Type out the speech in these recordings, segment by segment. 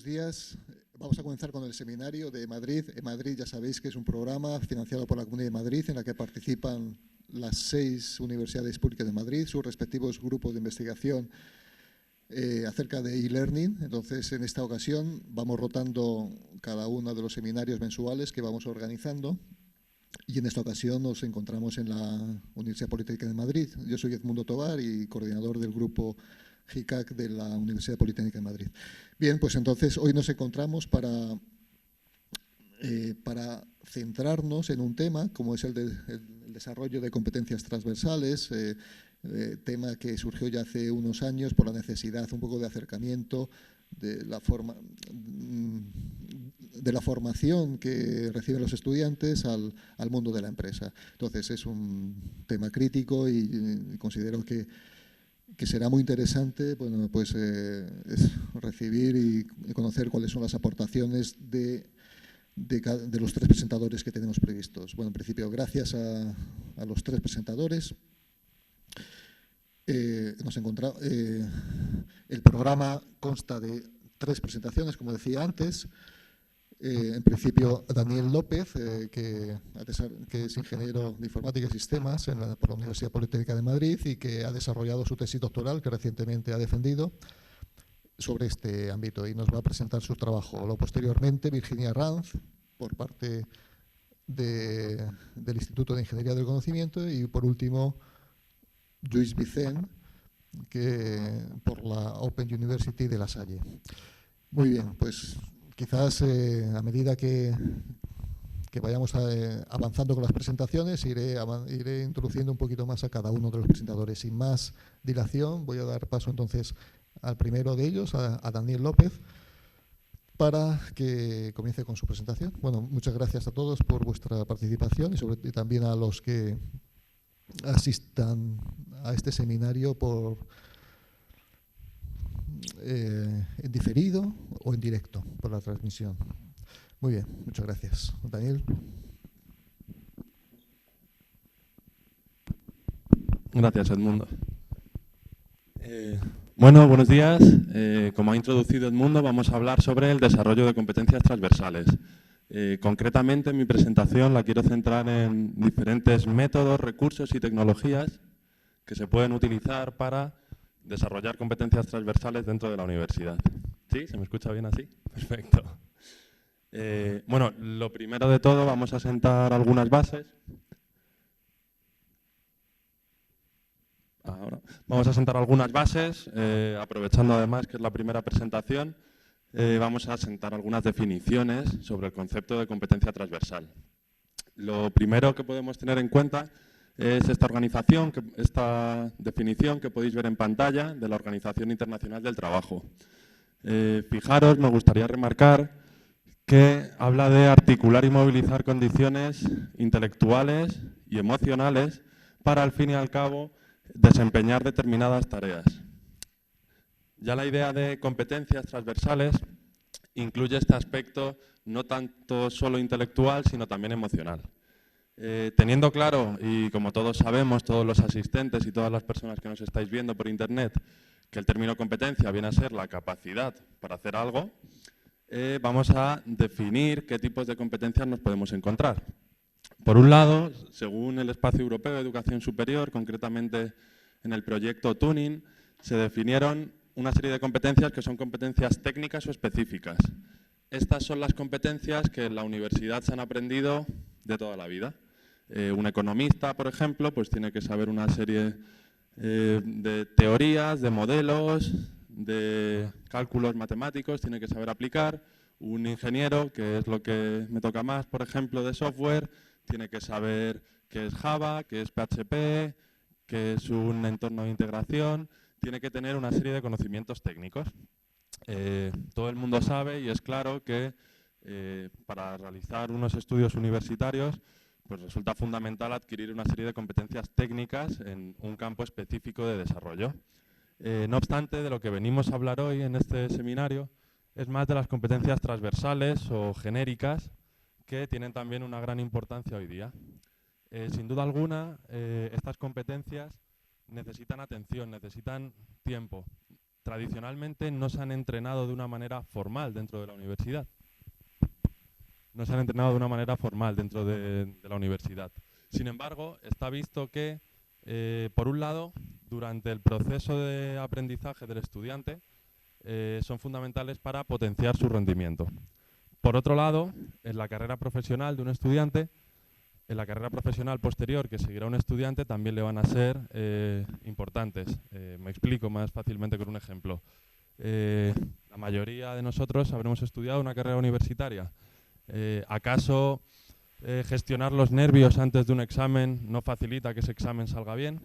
días. Vamos a comenzar con el seminario de Madrid. En Madrid ya sabéis que es un programa financiado por la Comunidad de Madrid en la que participan las 6 universidades públicas de Madrid, sus respectivos grupos de investigación acerca de e-learning. Entonces, en esta ocasión vamos rotando cada uno de los seminarios mensuales que vamos organizando. Y en esta ocasión nos encontramos en la Universidad Politécnica de Madrid. Yo soy Edmundo Tovar y coordinador del grupo GICAC de la Universidad Politécnica de Madrid. Bien, pues entonces hoy nos encontramos para centrarnos en un tema como es el desarrollo de competencias transversales, tema que surgió ya hace unos años por la necesidad un poco de acercamiento de la formación que reciben los estudiantes al mundo de la empresa. Entonces es un tema crítico y considero que será muy interesante, bueno, pues es recibir y conocer cuáles son las aportaciones de los 3 presentadores que tenemos previstos. Bueno, en principio, gracias a los 3 presentadores. El programa consta de 3 presentaciones, como decía antes. En principio, Daniel López, que es ingeniero de informática y sistemas por la Universidad Politécnica de Madrid y que ha desarrollado su tesis doctoral, que recientemente ha defendido, sobre este ámbito y nos va a presentar su trabajo. Luego, posteriormente, Virginia Ranz, por parte del Instituto de Ingeniería del Conocimiento, y por último, Lluís Vicent, por la Open University de La Salle. Muy bien, pues quizás a medida que vayamos avanzando con las presentaciones, iré introduciendo un poquito más a cada uno de los presentadores. Sin más dilación, voy a dar paso entonces al primero de ellos, a Daniel López, para que comience con su presentación. Bueno, muchas gracias a todos por vuestra participación y también a los que asistan a este seminario en diferido o en directo por la transmisión. Muy bien, muchas gracias. Daniel. Gracias, Edmundo. Bueno, buenos días. Como ha introducido Edmundo, vamos a hablar sobre el desarrollo de competencias transversales. Concretamente, mi presentación la quiero centrar en diferentes métodos, recursos y tecnologías que se pueden utilizar para desarrollar competencias transversales dentro de la universidad. ¿Sí? ¿Se me escucha bien así? Perfecto. Bueno, lo primero de todo, vamos a sentar algunas bases. Ahora, vamos a sentar algunas bases, aprovechando además que es la primera presentación, vamos a sentar algunas definiciones sobre el concepto de competencia transversal. Lo primero que podemos tener en cuenta es esta definición que podéis ver en pantalla de la Organización Internacional del Trabajo. Fijaros, me gustaría remarcar que habla de articular y movilizar condiciones intelectuales y emocionales para, al fin y al cabo, desempeñar determinadas tareas. Ya la idea de competencias transversales incluye este aspecto no tanto solo intelectual, sino también emocional. Teniendo claro, y como todos sabemos, todos los asistentes y todas las personas que nos estáis viendo por internet, que el término competencia viene a ser la capacidad para hacer algo, vamos a definir qué tipos de competencias nos podemos encontrar. Por un lado, según el Espacio Europeo de Educación Superior, concretamente en el proyecto Tuning, se definieron una serie de competencias que son competencias técnicas o específicas. Estas son las competencias que en la universidad se han aprendido de toda la vida. Un economista, por ejemplo, pues tiene que saber una serie de teorías, de modelos, de cálculos matemáticos, tiene que saber aplicar. Un ingeniero, que es lo que me toca más, por ejemplo, de software, tiene que saber qué es Java, qué es PHP, qué es un entorno de integración, tiene que tener una serie de conocimientos técnicos. Todo el mundo sabe y es claro que para realizar unos estudios universitarios pues resulta fundamental adquirir una serie de competencias técnicas en un campo específico de desarrollo. No obstante, de lo que venimos a hablar hoy en este seminario es más de las competencias transversales o genéricas que tienen también una gran importancia hoy día. Sin duda alguna, estas competencias necesitan atención, necesitan tiempo. tradicionalmente no se han entrenado de una manera formal dentro de la universidad. No se han entrenado de una manera formal dentro de la universidad. Sin embargo, está visto que, por un lado, durante el proceso de aprendizaje del estudiante, son fundamentales para potenciar su rendimiento. Por otro lado, en la carrera profesional de un estudiante, en la carrera profesional posterior que seguirá un estudiante, también le van a ser importantes. Me explico más fácilmente con un ejemplo. La mayoría de nosotros habremos estudiado una carrera universitaria. ¿Acaso gestionar los nervios antes de un examen no facilita que ese examen salga bien?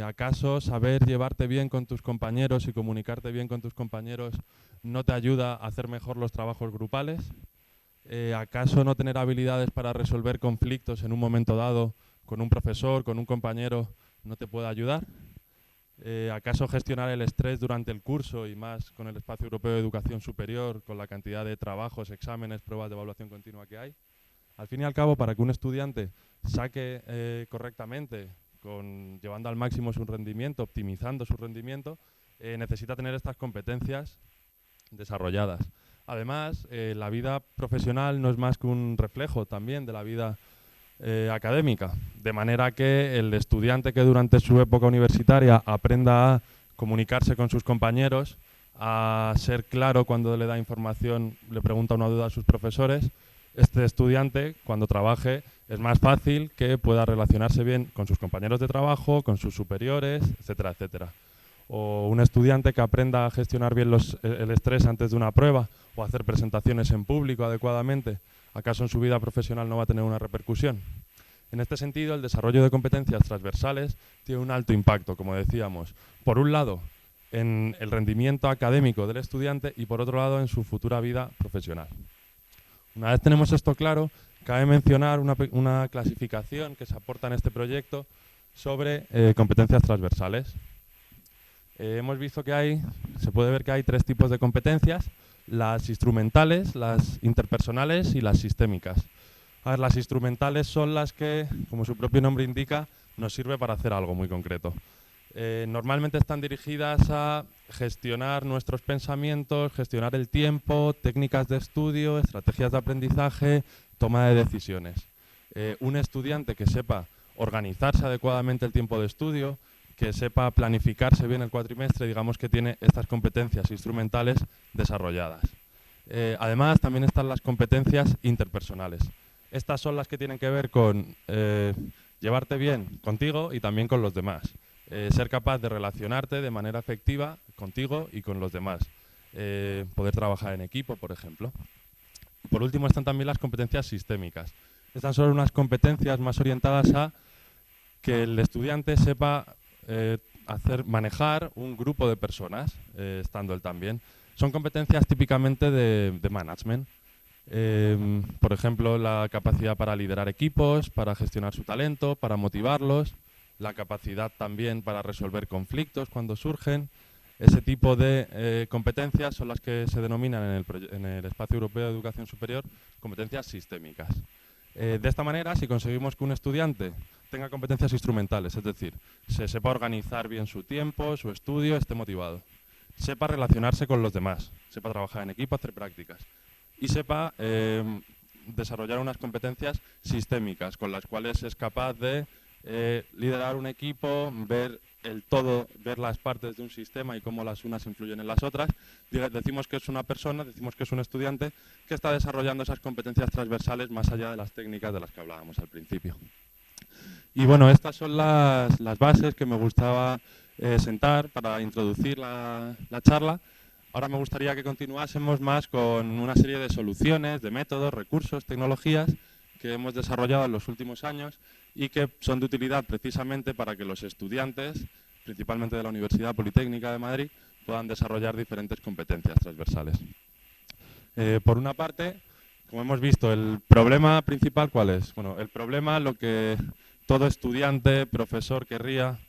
¿Acaso saber llevarte bien con tus compañeros y comunicarte bien con tus compañeros no te ayuda a hacer mejor los trabajos grupales? ¿Acaso no tener habilidades para resolver conflictos en un momento dado con un profesor, con un compañero, no te puede ayudar? ¿Acaso gestionar el estrés durante el curso y más con el Espacio Europeo de Educación Superior, con la cantidad de trabajos, exámenes, pruebas de evaluación continua que hay? Al fin y al cabo, para que un estudiante saque correctamente, llevando al máximo su rendimiento, optimizando su rendimiento, necesita tener estas competencias desarrolladas. Además, la vida profesional no es más que un reflejo también de la vida académica, de manera que el estudiante que durante su época universitaria aprenda a comunicarse con sus compañeros, a ser claro cuando le da información, le pregunta una duda a sus profesores, este estudiante, cuando trabaje, es más fácil que pueda relacionarse bien con sus compañeros de trabajo, con sus superiores, etcétera, etcétera. O un estudiante que aprenda a gestionar bien el estrés antes de una prueba o hacer presentaciones en público adecuadamente, ¿acaso en su vida profesional no va a tener una repercusión? En este sentido, el desarrollo de competencias transversales tiene un alto impacto, como decíamos, por un lado en el rendimiento académico del estudiante y por otro lado en su futura vida profesional. Una vez tenemos esto claro, cabe mencionar una clasificación que se aporta en este proyecto sobre competencias transversales. Hemos visto que se puede ver que hay tres tipos de competencias: las instrumentales, las interpersonales y las sistémicas. A ver, las instrumentales son las que, como su propio nombre indica, nos sirve para hacer algo muy concreto. Normalmente están dirigidas a gestionar nuestros pensamientos, gestionar el tiempo, técnicas de estudio, estrategias de aprendizaje, toma de decisiones. Un estudiante que sepa organizarse adecuadamente el tiempo de estudio, que sepa planificarse bien el cuatrimestre, digamos que tiene estas competencias instrumentales desarrolladas. Además, también están las competencias interpersonales. Estas son las que tienen que ver con llevarte bien contigo y también con los demás. Ser capaz de relacionarte de manera efectiva contigo y con los demás. Poder trabajar en equipo, por ejemplo. Y por último están también las competencias sistémicas. Estas son unas competencias más orientadas a que el estudiante sepa manejar un grupo de personas, estando él también. Son competencias típicamente de management. Por ejemplo, la capacidad para liderar equipos, para gestionar su talento, para motivarlos, la capacidad también para resolver conflictos cuando surgen. Ese tipo de competencias son las que se denominan en el Espacio Europeo de Educación Superior competencias sistémicas. De esta manera, si conseguimos que un estudiante tenga competencias instrumentales, es decir, se sepa organizar bien su tiempo, su estudio, esté motivado, sepa relacionarse con los demás, sepa trabajar en equipo, hacer prácticas y sepa desarrollar unas competencias sistémicas con las cuales es capaz de liderar un equipo, ver el todo, ver las partes de un sistema y cómo las unas influyen en las otras. Decimos que es una persona, decimos que es un estudiante que está desarrollando esas competencias transversales más allá de las técnicas de las que hablábamos al principio. Y bueno, estas son las bases que me gustaba sentar para introducir la charla. Ahora me gustaría que continuásemos más con una serie de soluciones, de métodos, recursos, tecnologías que hemos desarrollado en los últimos años y que son de utilidad precisamente para que los estudiantes, principalmente de la Universidad Politécnica de Madrid, puedan desarrollar diferentes competencias transversales. Por una parte, como hemos visto, el problema principal, ¿cuál es? Bueno, el problema, lo que todo estudiante, profesor querría,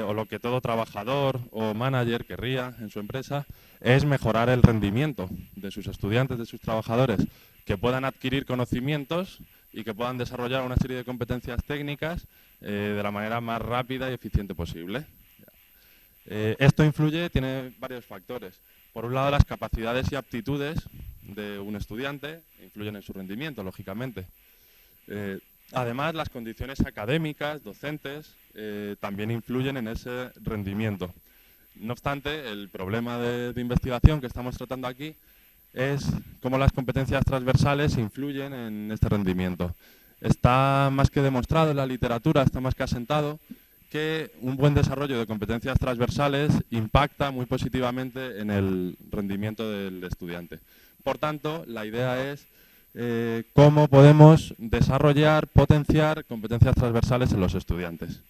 o lo que todo trabajador o manager querría en su empresa, es mejorar el rendimiento de sus estudiantes, de sus trabajadores, que puedan adquirir conocimientos y que puedan desarrollar una serie de competencias técnicas de la manera más rápida y eficiente posible. Esto influye, tiene varios factores. Por un lado, las capacidades y aptitudes de un estudiante influyen en su rendimiento, lógicamente. Además, las condiciones académicas, docentes, también influyen en ese rendimiento. No obstante, el problema de investigación que estamos tratando aquí es cómo las competencias transversales influyen en este rendimiento. Está más que demostrado en la literatura, está más que asentado, que un buen desarrollo de competencias transversales impacta muy positivamente en el rendimiento del estudiante. Por tanto, la idea es cómo podemos desarrollar, potenciar competencias transversales en los estudiantes.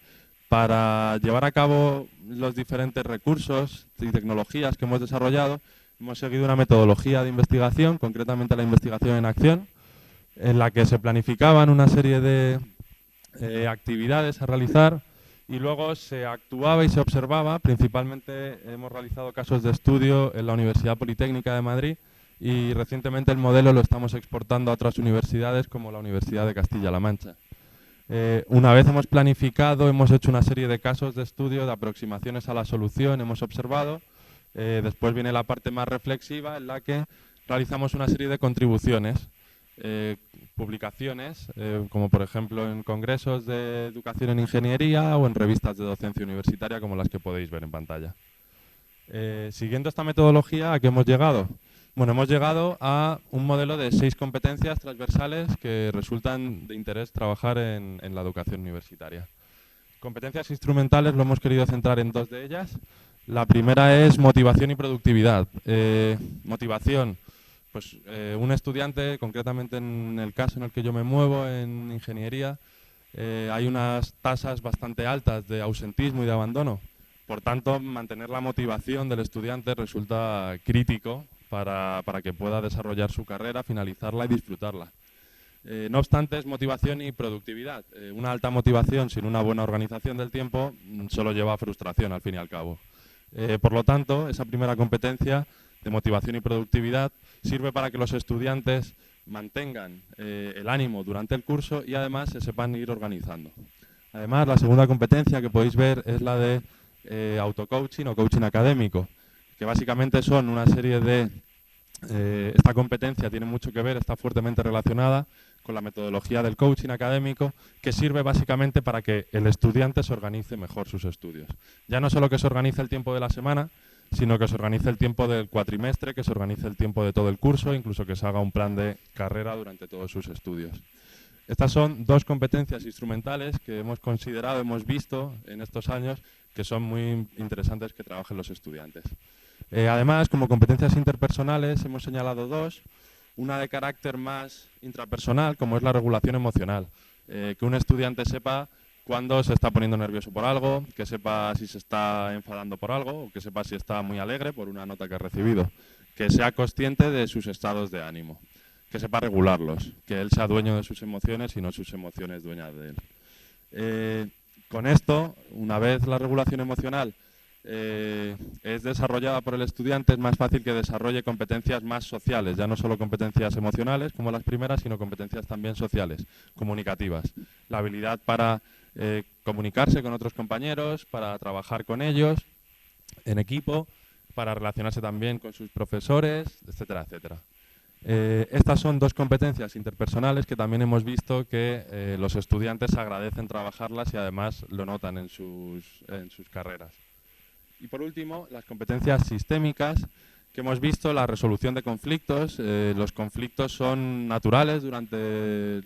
Para llevar a cabo los diferentes recursos y tecnologías que hemos desarrollado, hemos seguido una metodología de investigación, concretamente la investigación en acción, en la que se planificaban una serie de actividades a realizar y luego se actuaba y se observaba. Principalmente hemos realizado casos de estudio en la Universidad Politécnica de Madrid y recientemente el modelo lo estamos exportando a otras universidades como la Universidad de Castilla-La Mancha. Una vez hemos planificado, hemos hecho una serie de casos de estudio, de aproximaciones a la solución, hemos observado. Después viene la parte más reflexiva en la que realizamos una serie de contribuciones, publicaciones, como por ejemplo en congresos de educación en ingeniería o en revistas de docencia universitaria como las que podéis ver en pantalla. Siguiendo esta metodología, ¿a qué hemos llegado? Bueno, hemos llegado a un modelo de 6 competencias transversales que resultan de interés trabajar en la educación universitaria. Competencias instrumentales lo hemos querido centrar en 2 de ellas. La primera es motivación y productividad. Motivación, pues un estudiante, concretamente en el caso en el que yo me muevo, en ingeniería, hay unas tasas bastante altas de ausentismo y de abandono. Por tanto, mantener la motivación del estudiante resulta crítico para que pueda desarrollar su carrera, finalizarla y disfrutarla. No obstante, es motivación y productividad. Una alta motivación sin una buena organización del tiempo solo lleva a frustración, al fin y al cabo. Por lo tanto, esa primera competencia de motivación y productividad sirve para que los estudiantes mantengan el ánimo durante el curso y además se sepan ir organizando. Además, la segunda competencia que podéis ver es la de autocoaching o coaching académico, que básicamente son una serie de... esta competencia tiene mucho que ver, está fuertemente relacionada con la metodología del coaching académico, que sirve básicamente para que el estudiante se organice mejor sus estudios. Ya no solo que se organice el tiempo de la semana, sino que se organice el tiempo del cuatrimestre, que se organice el tiempo de todo el curso, incluso que se haga un plan de carrera durante todos sus estudios. Estas son 2 competencias instrumentales que hemos considerado, hemos visto en estos años, que son muy interesantes que trabajen los estudiantes. Además, como competencias interpersonales hemos señalado 2, una de carácter más intrapersonal, como es la regulación emocional. Que un estudiante sepa cuándo se está poniendo nervioso por algo, que sepa si se está enfadando por algo, o que sepa si está muy alegre por una nota que ha recibido. Que sea consciente de sus estados de ánimo, que sepa regularlos, que él sea dueño de sus emociones y no sus emociones dueñas de él. Con esto, una vez la regulación emocional es desarrollada por el estudiante, es más fácil que desarrolle competencias más sociales, ya no solo competencias emocionales como las primeras, sino competencias también sociales, comunicativas. La habilidad para comunicarse con otros compañeros, para trabajar con ellos en equipo, para relacionarse también con sus profesores, etcétera, etcétera. Estas son 2 competencias interpersonales que también hemos visto que los estudiantes agradecen trabajarlas y además lo notan en sus carreras. Y por último, las competencias sistémicas, que hemos visto la resolución de conflictos. Los conflictos son naturales durante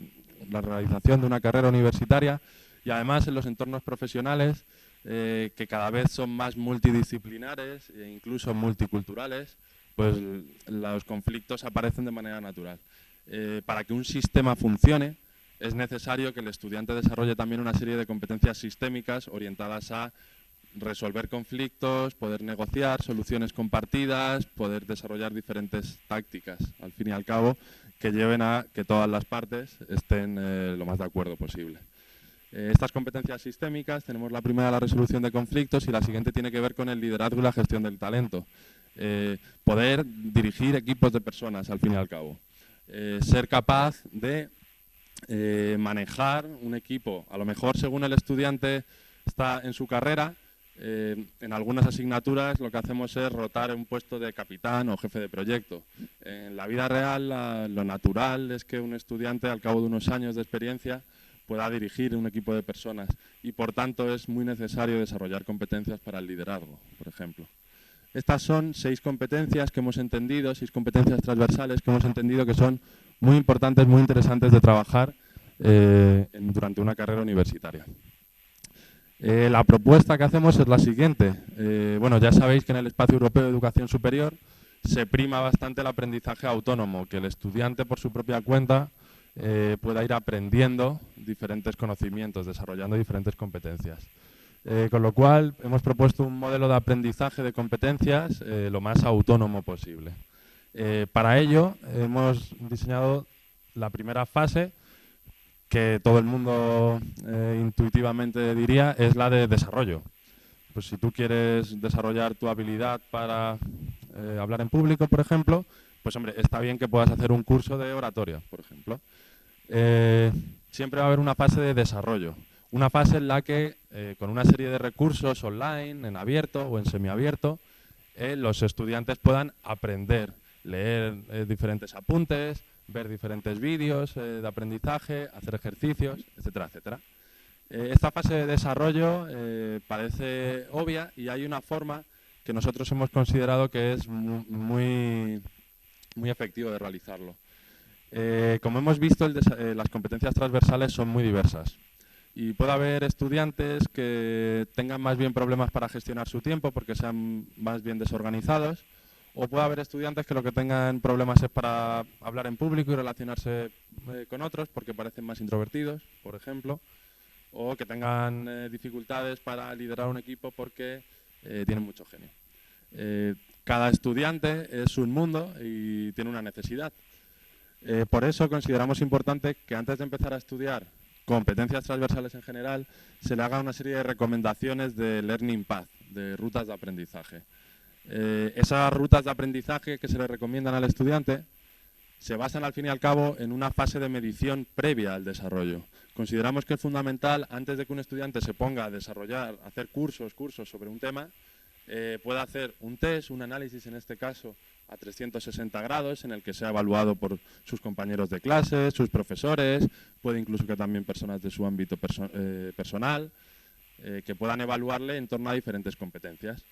la realización de una carrera universitaria y además en los entornos profesionales, que cada vez son más multidisciplinares e incluso multiculturales, pues los conflictos aparecen de manera natural. Para que un sistema funcione, es necesario que el estudiante desarrolle también una serie de competencias sistémicas orientadas a resolver conflictos, poder negociar soluciones compartidas, poder desarrollar diferentes tácticas, al fin y al cabo, que lleven a que todas las partes estén lo más de acuerdo posible. Estas competencias sistémicas, tenemos la primera, la resolución de conflictos, y la siguiente tiene que ver con el liderazgo y la gestión del talento. Poder dirigir equipos de personas, al fin y al cabo. Ser capaz de manejar un equipo, a lo mejor según el estudiante está en su carrera, En algunas asignaturas lo que hacemos es rotar un puesto de capitán o jefe de proyecto. En la vida real lo natural es que un estudiante al cabo de unos años de experiencia pueda dirigir un equipo de personas y por tanto es muy necesario desarrollar competencias para el liderazgo, por ejemplo. Estas son 6 competencias que hemos entendido, 6 competencias transversales que hemos entendido que son muy importantes, muy interesantes de trabajar durante una carrera universitaria. La propuesta que hacemos es la siguiente. Bueno, ya sabéis que en el Espacio Europeo de Educación Superior se prima bastante el aprendizaje autónomo, que el estudiante por su propia cuenta pueda ir aprendiendo diferentes conocimientos, desarrollando diferentes competencias. Con lo cual hemos propuesto un modelo de aprendizaje de competencias lo más autónomo posible. Para ello hemos diseñado la primera fase, que todo el mundo intuitivamente diría es la de desarrollo. Pues si tú quieres desarrollar tu habilidad para hablar en público, por ejemplo, pues hombre, está bien que puedas hacer un curso de oratoria, por ejemplo. Siempre va a haber una fase de desarrollo, una fase en la que con una serie de recursos online, en abierto o en semiabierto, los estudiantes puedan aprender, leer diferentes apuntes, ver diferentes vídeos de aprendizaje, hacer ejercicios, etcétera, etcétera. Esta fase de desarrollo parece obvia y hay una forma que nosotros hemos considerado que es muy efectivo de realizarlo. Como hemos visto, las competencias transversales son muy diversas y puede haber estudiantes que tengan más bien problemas para gestionar su tiempo porque sean más bien desorganizados, o puede haber estudiantes que lo que tengan problemas es para hablar en público y relacionarse con otros porque parecen más introvertidos, por ejemplo, o que tengan dificultades para liderar un equipo porque tienen mucho genio. Cada estudiante es un mundo y tiene una necesidad. Por eso consideramos importante que antes de empezar a estudiar competencias transversales en general, se le haga una serie de recomendaciones de Learning Path, de rutas de aprendizaje. Esas rutas de aprendizaje que se le recomiendan al estudiante se basan al fin y al cabo en una fase de medición previa al desarrollo. Consideramos que es fundamental, antes de que un estudiante se ponga a desarrollar, a hacer cursos sobre un tema, pueda hacer un test, un análisis en este caso, a 360 grados, en el que sea evaluado por sus compañeros de clase, sus profesores, puede incluso que también personas de su ámbito personal, que puedan evaluarle en torno a diferentes competencias.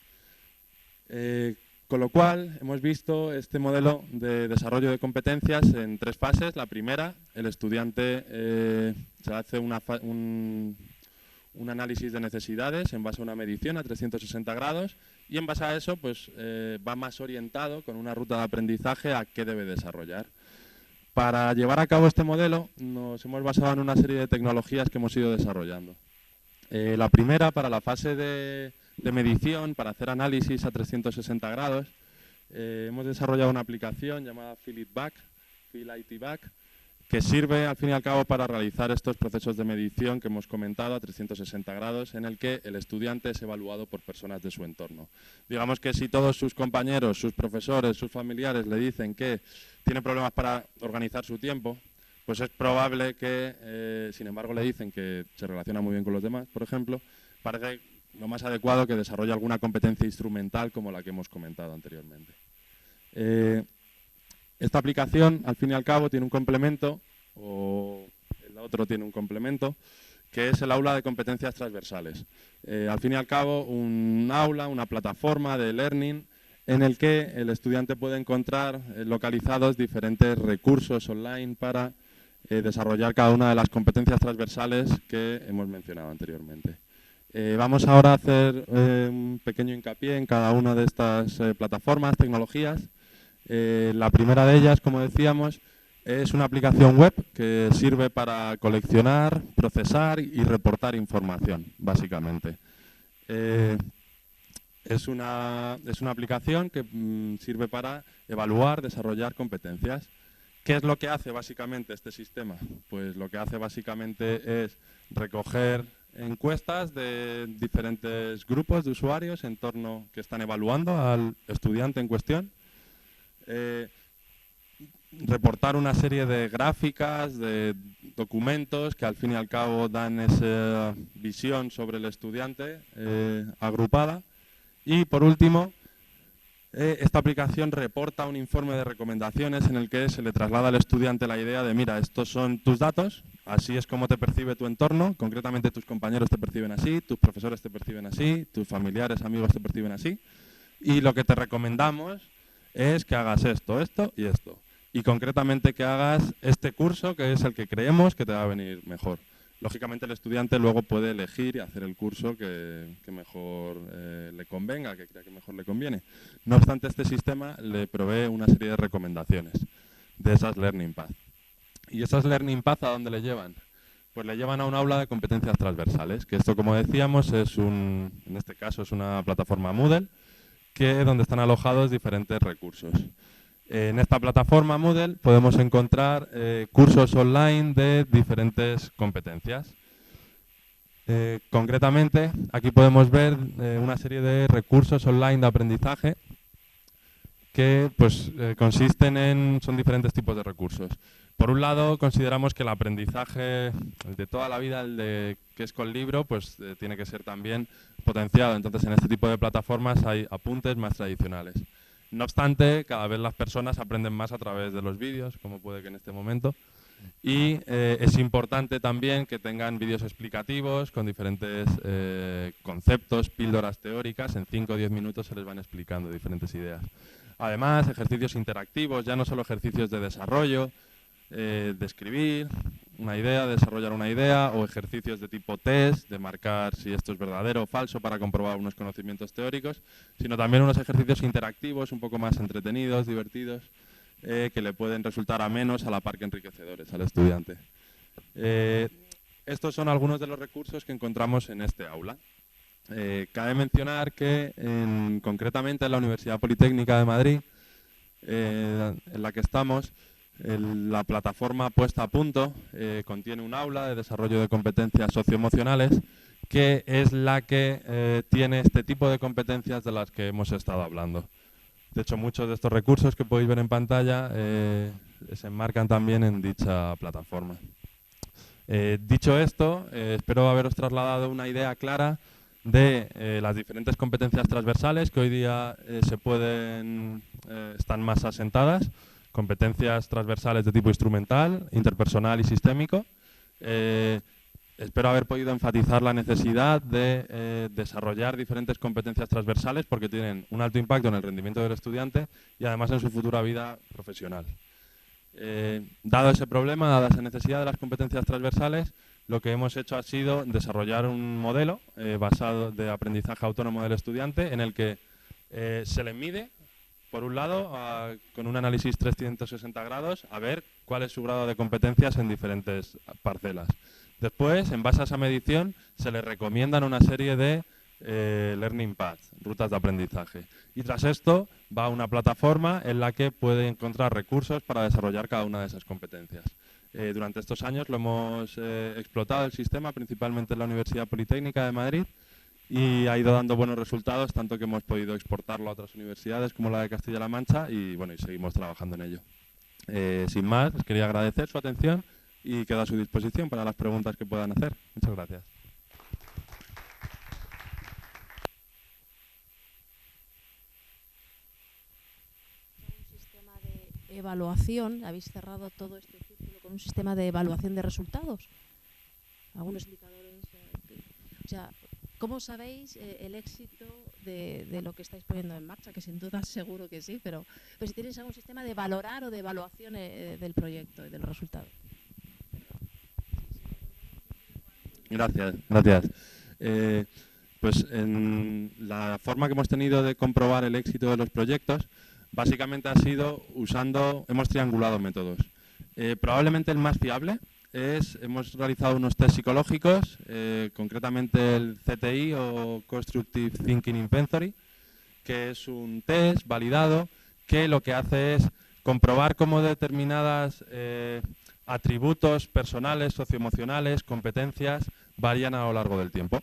Con lo cual, hemos visto este modelo de desarrollo de competencias en 3 fases. La primera, el estudiante se hace un análisis de necesidades en base a una medición a 360 grados y en base a eso pues, va más orientado con una ruta de aprendizaje a qué debe desarrollar. Para llevar a cabo este modelo nos hemos basado en una serie de tecnologías que hemos ido desarrollando. La primera, para la fase de medición, para hacer análisis a 360 grados, hemos desarrollado una aplicación llamada Feel IT Back, que sirve al fin y al cabo para realizar estos procesos de medición que hemos comentado a 360 grados, en el que el estudiante es evaluado por personas de su entorno. Digamos que si todos sus compañeros, sus profesores, sus familiares le dicen que tiene problemas para organizar su tiempo, pues es probable que, sin embargo, le dicen que se relaciona muy bien con los demás, por ejemplo, parece lo más adecuado que desarrolle alguna competencia instrumental como la que hemos comentado anteriormente. Esta aplicación, al fin y al cabo, tiene un complemento, o el otro tiene un complemento, que es el aula de competencias transversales. Al fin y al cabo, un aula, una plataforma de learning en el que el estudiante puede encontrar localizados diferentes recursos online para desarrollar cada una de las competencias transversales que hemos mencionado anteriormente. Vamos ahora a hacer un pequeño hincapié en cada una de estas plataformas, tecnologías. La primera de ellas, como decíamos, es una aplicación web que sirve para coleccionar, procesar y reportar información, básicamente. Es una aplicación que sirve para evaluar, desarrollar competencias. ¿Qué es lo que hace básicamente este sistema? Pues lo que hace básicamente es recoger encuestas de diferentes grupos de usuarios en torno que están evaluando al estudiante en cuestión. reportar una serie de gráficas, de documentos que al fin y al cabo dan esa visión sobre el estudiante agrupada. Y por último, esta aplicación reporta un informe de recomendaciones en el que se le traslada al estudiante la idea de, mira, estos son tus datos, así es como te percibe tu entorno, concretamente tus compañeros te perciben así, tus profesores te perciben así, tus familiares, amigos te perciben así, y lo que te recomendamos es que hagas esto, esto y esto. Y concretamente que hagas este curso, que es el que creemos que te va a venir mejor. Lógicamente el estudiante luego puede elegir y hacer el curso que mejor le convenga, que crea que mejor le conviene. No obstante, este sistema le provee una serie de recomendaciones de esas Learning Path. ¿Y esas Learning Path a dónde le llevan? Pues le llevan a un aula de competencias transversales, que esto, como decíamos, en este caso es una plataforma Moodle, donde están alojados diferentes recursos. En esta plataforma Moodle podemos encontrar cursos online de diferentes competencias. Concretamente, aquí podemos ver una serie de recursos online de aprendizaje que son diferentes tipos de recursos. Por un lado, consideramos que el aprendizaje de toda la vida, que es con libro, pues tiene que ser también potenciado. Entonces, en este tipo de plataformas hay apuntes más tradicionales. No obstante, cada vez las personas aprenden más a través de los vídeos, como puede que en este momento. Y es importante también que tengan vídeos explicativos con diferentes conceptos, píldoras teóricas. En 5 o 10 minutos se les van explicando diferentes ideas. Además, ejercicios interactivos, ya no solo ejercicios de desarrollo, de escribir una idea, desarrollar una idea, o ejercicios de tipo test, de marcar si esto es verdadero o falso para comprobar unos conocimientos teóricos, sino también unos ejercicios interactivos un poco más entretenidos, divertidos, que le pueden resultar amenos a la par que enriquecedores al estudiante. Estos son algunos de los recursos que encontramos en este aula. Cabe mencionar que concretamente en la Universidad Politécnica de Madrid, en la que estamos, la plataforma puesta a punto contiene un aula de desarrollo de competencias socioemocionales que es la que tiene este tipo de competencias de las que hemos estado hablando. De hecho, muchos de estos recursos que podéis ver en pantalla se enmarcan también en dicha plataforma. Dicho esto, espero haberos trasladado una idea clara de las diferentes competencias transversales que hoy día están más asentadas. Competencias transversales de tipo instrumental, interpersonal y sistémico. Espero haber podido enfatizar la necesidad de desarrollar diferentes competencias transversales porque tienen un alto impacto en el rendimiento del estudiante y además en su futura vida profesional. Dado ese problema, dada esa necesidad de las competencias transversales, lo que hemos hecho ha sido desarrollar un modelo basado de aprendizaje autónomo del estudiante en el que se le mide, por un lado, con un análisis 360 grados, a ver cuál es su grado de competencias en diferentes parcelas. Después, en base a esa medición, se le recomiendan una serie de Learning Paths, rutas de aprendizaje. Y tras esto, va a una plataforma en la que puede encontrar recursos para desarrollar cada una de esas competencias. Durante estos años lo hemos explotado el sistema, principalmente en la Universidad Politécnica de Madrid, y ha ido dando buenos resultados, tanto que hemos podido exportarlo a otras universidades como la de Castilla-La Mancha y seguimos trabajando en ello. Sin más, les quería agradecer su atención y quedo a su disposición para las preguntas que puedan hacer. Muchas gracias. Un sistema de evaluación, habéis cerrado todo este círculo con un sistema de evaluación de resultados. Algunos indicadores. O sea, ¿cómo sabéis el éxito de lo que estáis poniendo en marcha? Que sin duda seguro que sí, pero si tenéis algún sistema de valorar o de evaluación del proyecto y de los resultados. Gracias. Pues en la forma que hemos tenido de comprobar el éxito de los proyectos, básicamente ha sido hemos triangulado métodos. Probablemente el más fiable hemos realizado unos test psicológicos, concretamente el CTI o Constructive Thinking Inventory, que es un test validado que lo que hace es comprobar cómo determinadas atributos personales, socioemocionales, competencias varían a lo largo del tiempo.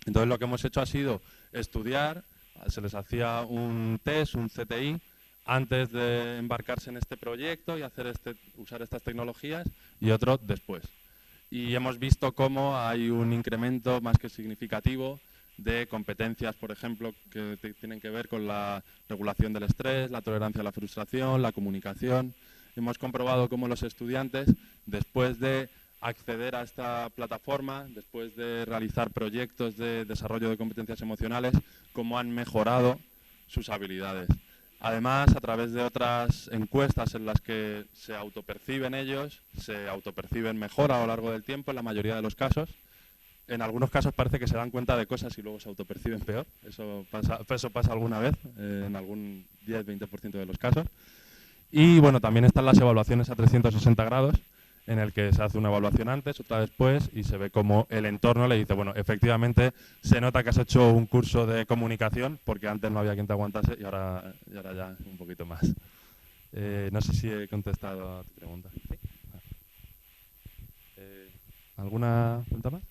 Entonces lo que hemos hecho ha sido estudiar, se les hacía un test, un CTI, antes de embarcarse en este proyecto y usar estas tecnologías, y otro después. Y hemos visto cómo hay un incremento más que significativo de competencias, por ejemplo, que tienen que ver con la regulación del estrés, la tolerancia a la frustración, la comunicación. Hemos comprobado cómo los estudiantes, después de acceder a esta plataforma, después de realizar proyectos de desarrollo de competencias emocionales, cómo han mejorado sus habilidades. Además, a través de otras encuestas en las que se autoperciben ellos, se autoperciben mejor a lo largo del tiempo en la mayoría de los casos. En algunos casos parece que se dan cuenta de cosas y luego se autoperciben peor. Eso pasa alguna vez, en algún 10-20% de los casos. Y bueno, también están las evaluaciones a 360 grados, en el que se hace una evaluación antes, otra después, y se ve cómo el entorno le dice, bueno, efectivamente se nota que has hecho un curso de comunicación, porque antes no había quien te aguantase y ahora ya un poquito más. No sé si he contestado a tu pregunta. ¿Sí? ¿Alguna pregunta más?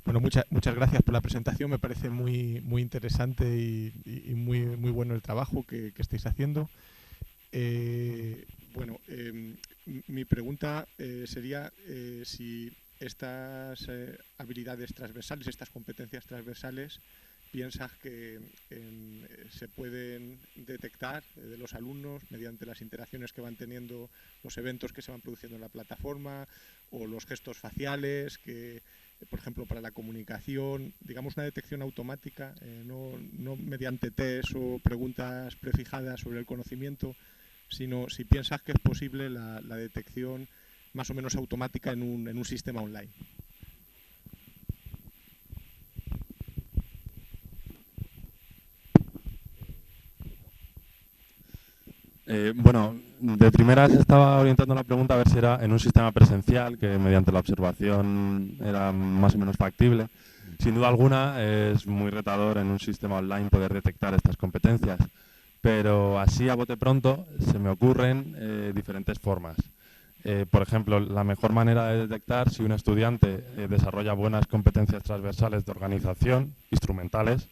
Bueno, muchas gracias por la presentación. Me parece muy interesante y muy bueno el trabajo que estáis haciendo. Mi pregunta sería si estas habilidades transversales, estas competencias transversales, piensas que se pueden detectar de los alumnos mediante las interacciones que van teniendo, los eventos que se van produciendo en la plataforma o los gestos faciales, que por ejemplo para la comunicación, digamos una detección automática, no mediante test o preguntas prefijadas sobre el conocimiento, sino si piensas que es posible la detección más o menos automática en un sistema online. Bueno, de primeras estaba orientando la pregunta a ver si era en un sistema presencial, que mediante la observación era más o menos factible. Sin duda alguna es muy retador en un sistema online poder detectar estas competencias, pero así a bote pronto se me ocurren diferentes formas. Por ejemplo, la mejor manera de detectar si un estudiante desarrolla buenas competencias transversales de organización, instrumentales,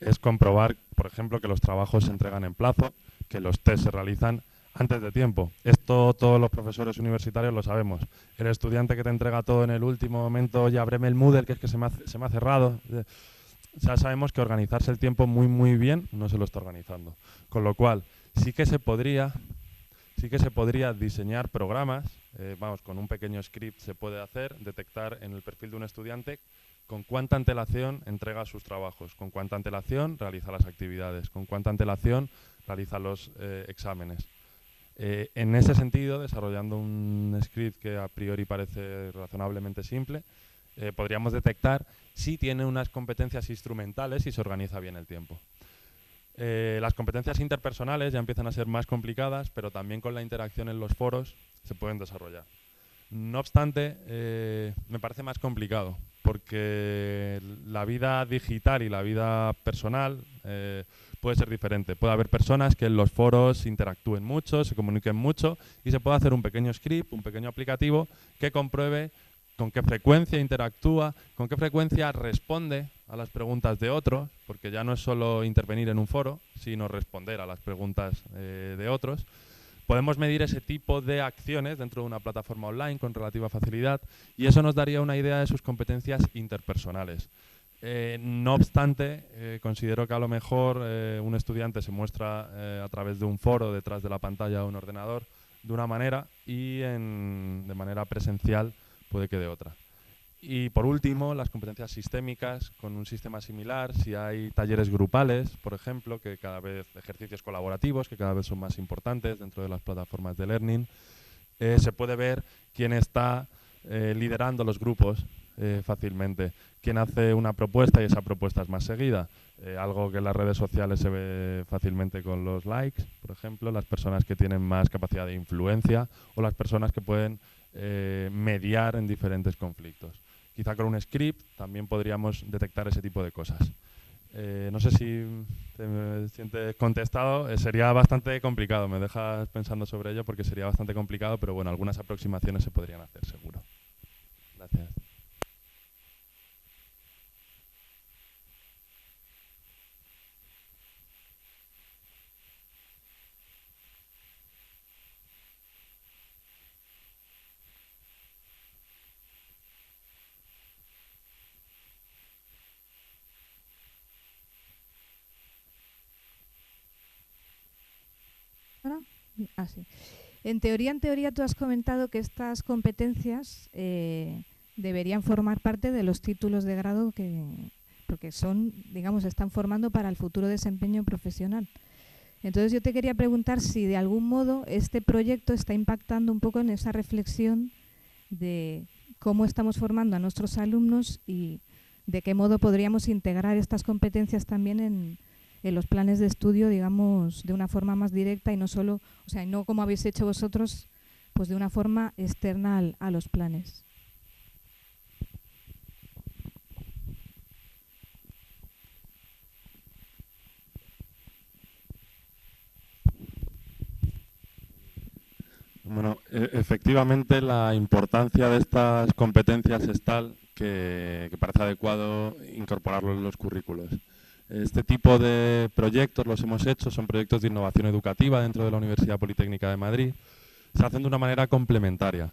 es comprobar, por ejemplo, que los trabajos se entregan en plazo, que los test se realizan antes de tiempo. Esto todos los profesores universitarios lo sabemos. El estudiante que te entrega todo en el último momento, oye, ábreme el Moodle, que es que se me ha cerrado. Ya sabemos que organizarse el tiempo muy bien no se lo está organizando. Con lo cual, sí que se podría diseñar programas, con un pequeño script se puede hacer, detectar en el perfil de un estudiante con cuánta antelación entrega sus trabajos, con cuánta antelación realiza las actividades, con cuánta antelación realiza los exámenes. En ese sentido, desarrollando un script que a priori parece razonablemente simple, podríamos detectar si tiene unas competencias instrumentales y se organiza bien el tiempo. Las competencias interpersonales ya empiezan a ser más complicadas, pero también con la interacción en los foros se pueden desarrollar. No obstante, me parece más complicado, porque la vida digital y la vida personal puede ser diferente. Puede haber personas que en los foros interactúen mucho, se comuniquen mucho, y se puede hacer un pequeño script, un pequeño aplicativo que compruebe con qué frecuencia interactúa, con qué frecuencia responde a las preguntas de otros, porque ya no es solo intervenir en un foro, sino responder a las preguntas de otros. Podemos medir ese tipo de acciones dentro de una plataforma online con relativa facilidad, y eso nos daría una idea de sus competencias interpersonales. No obstante, considero que a lo mejor un estudiante se muestra a través de un foro detrás de la pantalla de un ordenador de una manera y de manera presencial puede que de otra. Y por último, las competencias sistémicas con un sistema similar, si hay talleres grupales, por ejemplo, que cada vez ejercicios colaborativos, que cada vez son más importantes dentro de las plataformas de learning, se puede ver quién está liderando los grupos fácilmente, quién hace una propuesta y esa propuesta es más seguida. Algo que en las redes sociales se ve fácilmente con los likes, por ejemplo, las personas que tienen más capacidad de influencia o las personas que pueden mediar en diferentes conflictos. Quizá con un script también podríamos detectar ese tipo de cosas. No sé si te sientes contestado. Sería bastante complicado, me dejas pensando sobre ello porque sería bastante complicado, pero bueno, algunas aproximaciones se podrían hacer seguro. Gracias. Sí. En teoría tú has comentado que estas competencias deberían formar parte de los títulos de grado porque son, digamos, están formando para el futuro desempeño profesional. Entonces yo te quería preguntar si de algún modo este proyecto está impactando un poco en esa reflexión de cómo estamos formando a nuestros alumnos y de qué modo podríamos integrar estas competencias también en los planes de estudio, digamos, de una forma más directa y no solo, o sea, no como habéis hecho vosotros, pues de una forma externa a los planes. Bueno, efectivamente la importancia de estas competencias es tal que parece adecuado incorporarlo en los currículos. Este tipo de proyectos los hemos hecho, son proyectos de innovación educativa dentro de la Universidad Politécnica de Madrid. Se hacen de una manera complementaria.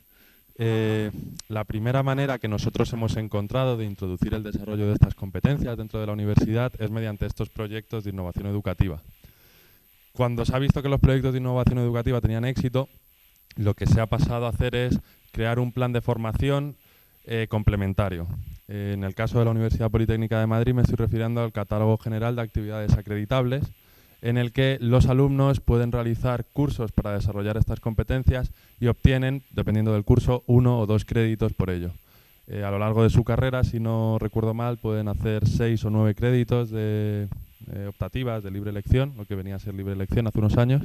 La primera manera que nosotros hemos encontrado de introducir el desarrollo de estas competencias dentro de la universidad es mediante estos proyectos de innovación educativa. Cuando se ha visto que los proyectos de innovación educativa tenían éxito, lo que se ha pasado a hacer es crear un plan de formación complementario. En el caso de la Universidad Politécnica de Madrid me estoy refiriendo al Catálogo General de Actividades Acreditables, en el que los alumnos pueden realizar cursos para desarrollar estas competencias y obtienen, dependiendo del curso, 1 o 2 créditos por ello. A lo largo de su carrera, si no recuerdo mal, pueden hacer 6 o 9 créditos de optativas de libre elección, lo que venía a ser libre elección hace unos años,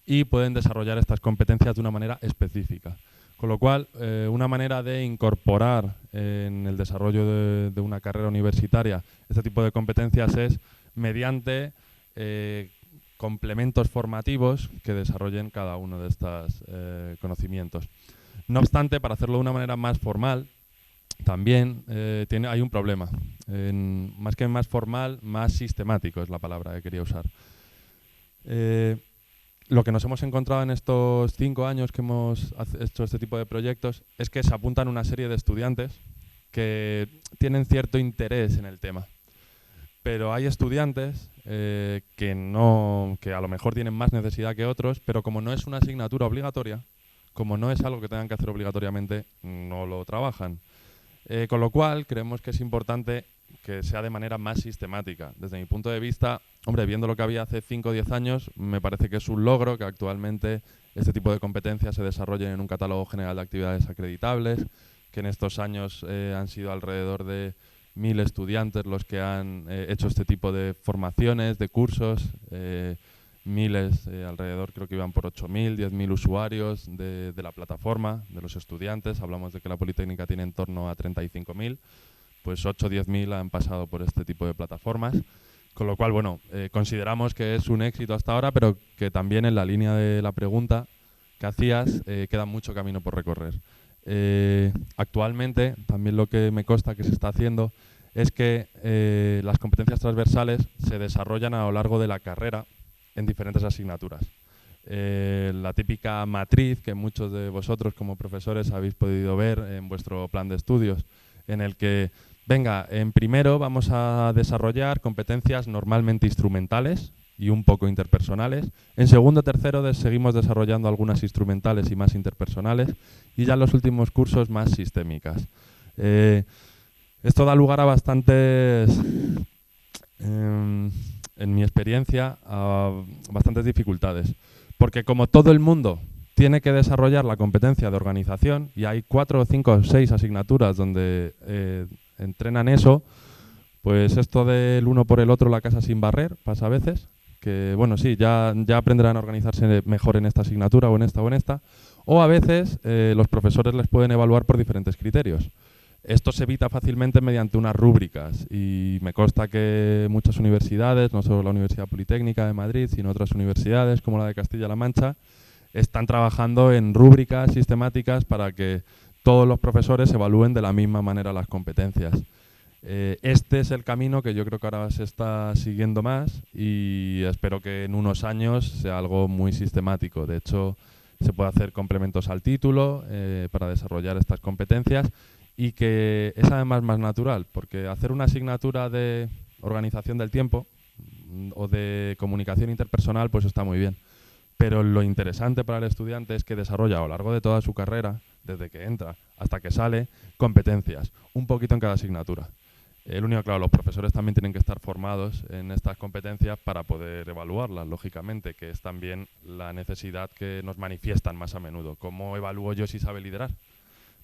y pueden desarrollar estas competencias de una manera específica. Con lo cual, una manera de incorporar en el desarrollo de una carrera universitaria este tipo de competencias es mediante complementos formativos que desarrollen cada uno de estos conocimientos. No obstante, para hacerlo de una manera más formal, también hay un problema. Más que más formal, más sistemático es la palabra que quería usar. Lo que nos hemos encontrado en estos 5 años que hemos hecho este tipo de proyectos es que se apuntan una serie de estudiantes que tienen cierto interés en el tema. Pero hay estudiantes que a lo mejor tienen más necesidad que otros, pero como no es una asignatura obligatoria, como no es algo que tengan que hacer obligatoriamente, no lo trabajan. Con lo cual, creemos que es importante que sea de manera más sistemática. Desde mi punto de vista, hombre, viendo lo que había hace 5 o 10 años, me parece que es un logro que actualmente este tipo de competencias se desarrollen en un catálogo general de actividades acreditables, que en estos años han sido alrededor de 1000 estudiantes los que han hecho este tipo de formaciones, de cursos, miles, alrededor creo que iban por 8000, 10000 usuarios de la plataforma, de los estudiantes. Hablamos de que la Politécnica tiene en torno a 35000. Pues 8 o 10.000 han pasado por este tipo de plataformas, con lo cual, bueno, consideramos que es un éxito hasta ahora, pero que también en la línea de la pregunta que hacías queda mucho camino por recorrer. Actualmente, también lo que me consta que se está haciendo es que las competencias transversales se desarrollan a lo largo de la carrera en diferentes asignaturas. La típica matriz que muchos de vosotros como profesores habéis podido ver en vuestro plan de estudios, en el que, venga, en primero vamos a desarrollar competencias normalmente instrumentales y un poco interpersonales. En segundo y tercero seguimos desarrollando algunas instrumentales y más interpersonales, y ya en los últimos cursos más sistémicas. Esto da lugar a bastantes, en mi experiencia, a bastantes dificultades, porque como todo el mundo tiene que desarrollar la competencia de organización y hay 4, 5 o 6 asignaturas donde entrenan eso, pues esto del uno por el otro, la casa sin barrer, pasa a veces, que bueno, sí, ya aprenderán a organizarse mejor en esta asignatura o en esta, o a veces los profesores les pueden evaluar por diferentes criterios. Esto se evita fácilmente mediante unas rúbricas y me consta que muchas universidades, no solo la Universidad Politécnica de Madrid, sino otras universidades como la de Castilla-La Mancha, están trabajando en rúbricas sistemáticas para que todos los profesores evalúen de la misma manera las competencias. Este es el camino que yo creo que ahora se está siguiendo más y espero que en unos años sea algo muy sistemático. De hecho, se puede hacer complementos al título para desarrollar estas competencias y que es además más natural, porque hacer una asignatura de organización del tiempo o de comunicación interpersonal pues está muy bien. Pero lo interesante para el estudiante es que desarrolla a lo largo de toda su carrera, desde que entra hasta que sale, competencias, un poquito en cada asignatura. El único, claro, los profesores también tienen que estar formados en estas competencias para poder evaluarlas, lógicamente, que es también la necesidad que nos manifiestan más a menudo. ¿Cómo evalúo yo si sabe liderar?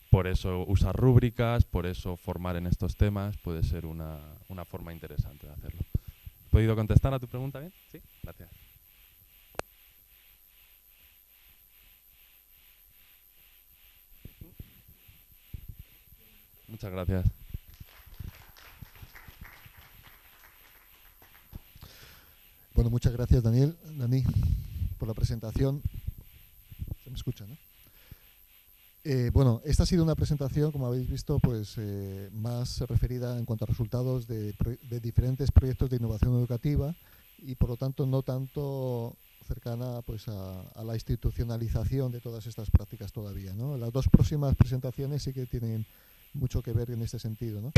Por eso usar rúbricas, por eso formar en estos temas puede ser una forma interesante de hacerlo. ¿He podido contestar a tu pregunta bien? Sí, gracias. Muchas gracias. Bueno, muchas gracias, Dani, por la presentación. ¿Se me escucha, no? Bueno, esta ha sido una presentación, como habéis visto, pues más referida en cuanto a resultados de diferentes proyectos de innovación educativa y, por lo tanto, no tanto cercana pues a la institucionalización de todas estas prácticas todavía, ¿no? Las dos próximas presentaciones sí que tienen mucho que ver en este sentido, ¿no?